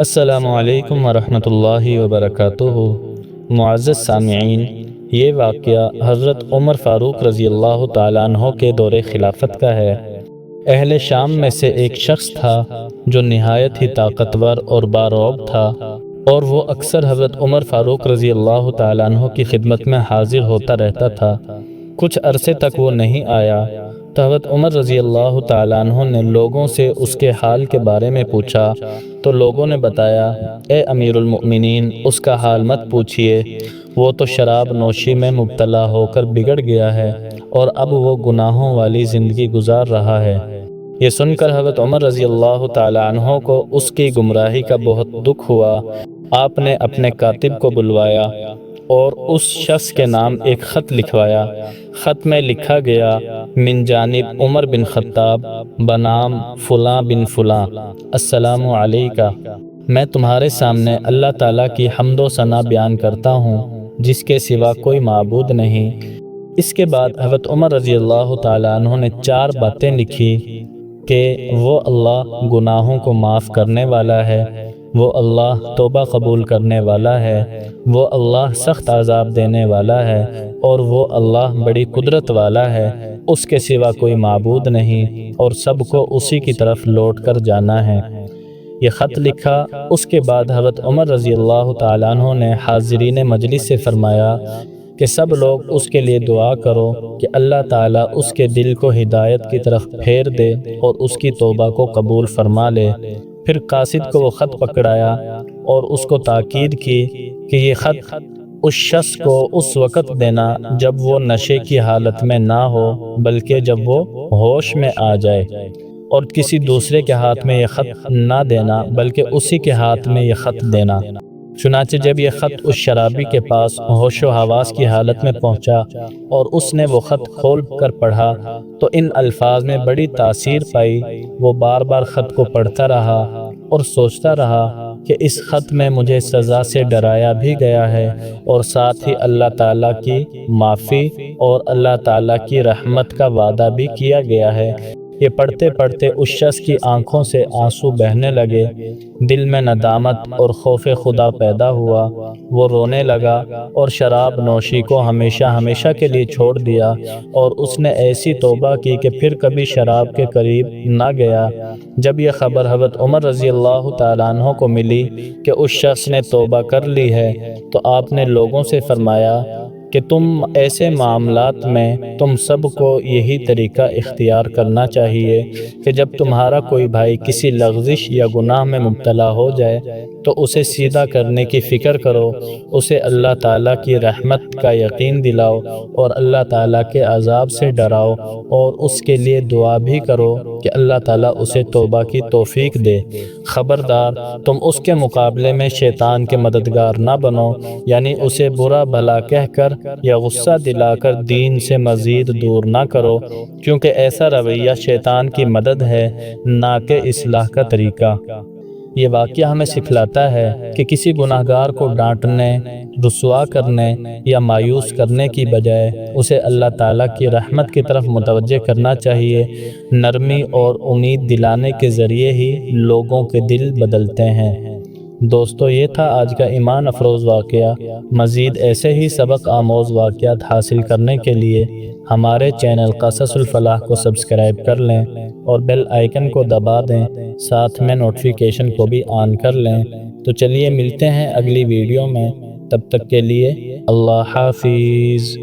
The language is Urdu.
السلام علیکم ورحمۃ اللہ وبرکاتہ۔ معزز سامعین، یہ واقعہ حضرت عمر فاروق رضی اللہ تعالیٰ عنہ کے دور خلافت کا ہے۔ اہل شام میں سے ایک شخص تھا جو نہایت ہی طاقتور اور بارعب تھا، اور وہ اکثر حضرت عمر فاروق رضی اللہ تعالیٰ عنہ کی خدمت میں حاضر ہوتا رہتا تھا۔ کچھ عرصے تک وہ نہیں آیا تو حضرت عمر رضی اللہ تعالیٰ عنہ نے لوگوں سے اس کے حال کے بارے میں پوچھا تو لوگوں نے بتایا، اے امیر المؤمنین، اس کا حال مت پوچھئے، وہ تو شراب نوشی میں مبتلا ہو کر بگڑ گیا ہے اور اب وہ گناہوں والی زندگی گزار رہا ہے۔ یہ سن کر حضرت عمر رضی اللہ تعالیٰ عنہ کو اس کی گمراہی کا بہت دکھ ہوا۔ آپ نے اپنے کاتب کو بلوایا اور اس شخص کے نام ایک خط لکھوایا۔ خط میں لکھا گیا، من جانب عمر بن خطاب بنام فلاں بن فلاں، السلام علیکہ۔ میں تمہارے سامنے اللہ تعالیٰ کی حمد و ثنا بیان کرتا ہوں جس کے سوا کوئی معبود نہیں۔ اس کے بعد حضرت عمر رضی اللہ تعالیٰ عنہ نے 4 باتیں لکھی کہ وہ اللہ گناہوں کو معاف کرنے والا ہے، وہ اللہ توبہ قبول کرنے والا ہے، وہ اللہ سخت عذاب دینے والا ہے، اور وہ اللہ بڑی قدرت والا ہے۔ اس کے سوا کوئی معبود نہیں اور سب کو اسی کی طرف لوٹ کر جانا ہے۔ یہ خط لکھا۔ اس کے بعد حضرت عمر رضی اللہ تعالیٰ عنہ نے حاضرین مجلس سے فرمایا کہ سب لوگ اس کے لیے دعا کرو کہ اللہ تعالیٰ اس کے دل کو ہدایت کی طرف پھیر دے اور اس کی توبہ کو قبول فرما لے۔ پھر قاصد کو وہ خط پکڑایا اور اس کو تاکید کی کہ یہ خط اس شخص کو اس وقت دینا جب وہ نشے کی حالت میں نہ ہو بلکہ جب وہ ہوش میں آ جائے، اور کسی دوسرے کے ہاتھ میں یہ خط نہ دینا بلکہ اسی کے ہاتھ میں یہ خط دینا۔ چنانچہ جب یہ خط اس شرابی کے پاس ہوش و حواس کی حالت میں پہنچا اور اس نے وہ خط کھول کر پڑھا تو ان الفاظ میں بڑی تاثیر پائی۔ وہ بار بار خط کو پڑھتا رہا اور سوچتا رہا کہ اس خط میں مجھے سزا سے ڈرایا بھی گیا ہے اور ساتھ ہی اللہ تعالیٰ کی معافی اور اللہ تعالیٰ کی رحمت کا وعدہ بھی کیا گیا ہے۔ یہ پڑھتے پڑھتے اس شخص کی آنکھوں سے آنسو بہنے لگے، دل میں ندامت اور خوف خدا پیدا ہوا۔ وہ رونے لگا اور شراب نوشی کو ہمیشہ ہمیشہ کے لیے چھوڑ دیا، اور اس نے ایسی توبہ کی کہ پھر کبھی شراب کے قریب نہ گیا۔ جب یہ خبر حضرت عمر رضی اللہ تعالیٰ عنہ کو ملی کہ اس شخص نے توبہ کر لی ہے تو آپ نے لوگوں سے فرمایا کہ تم ایسے معاملات میں تم سب کو یہی طریقہ اختیار کرنا چاہیے کہ جب تمہارا کوئی بھائی کسی لغزش یا گناہ میں مبتلا ہو جائے تو اسے سیدھا کرنے کی فکر کرو، اسے اللہ تعالیٰ کی رحمت کا یقین دلاؤ اور اللہ تعالیٰ کے عذاب سے ڈراؤ، اور اس کے لیے دعا بھی کرو کہ اللہ تعالیٰ اسے توبہ کی توفیق دے۔ خبردار تم اس کے مقابلے میں شیطان کے مددگار نہ بنو، یعنی اسے برا بھلا کہہ کر یا غصہ دلا کر دین سے مزید دور نہ کرو، کیونکہ ایسا رویہ شیطان کی مدد ہے نہ کہ اصلاح کا طریقہ۔ یہ واقعہ ہمیں سکھلاتا ہے کہ کسی گناہ گار کو ڈانٹنے، رسوا کرنے یا مایوس کرنے کی بجائے اسے اللہ تعالیٰ کی رحمت کی طرف متوجہ کرنا چاہیے۔ نرمی اور امید دلانے کے ذریعے ہی لوگوں کے دل بدلتے ہیں۔ دوستو، یہ تھا آج کا ایمان افروز واقعہ۔ مزید ایسے ہی سبق آموز واقعات حاصل کرنے کے لیے ہمارے چینل قصص الفلاح کو سبسکرائب کر لیں اور بیل آئیکن کو دبا دیں، ساتھ میں نوٹیفیکیشن کو بھی آن کر لیں۔ تو چلیے ملتے ہیں اگلی ویڈیو میں، تب تک کے لیے اللہ حافظ۔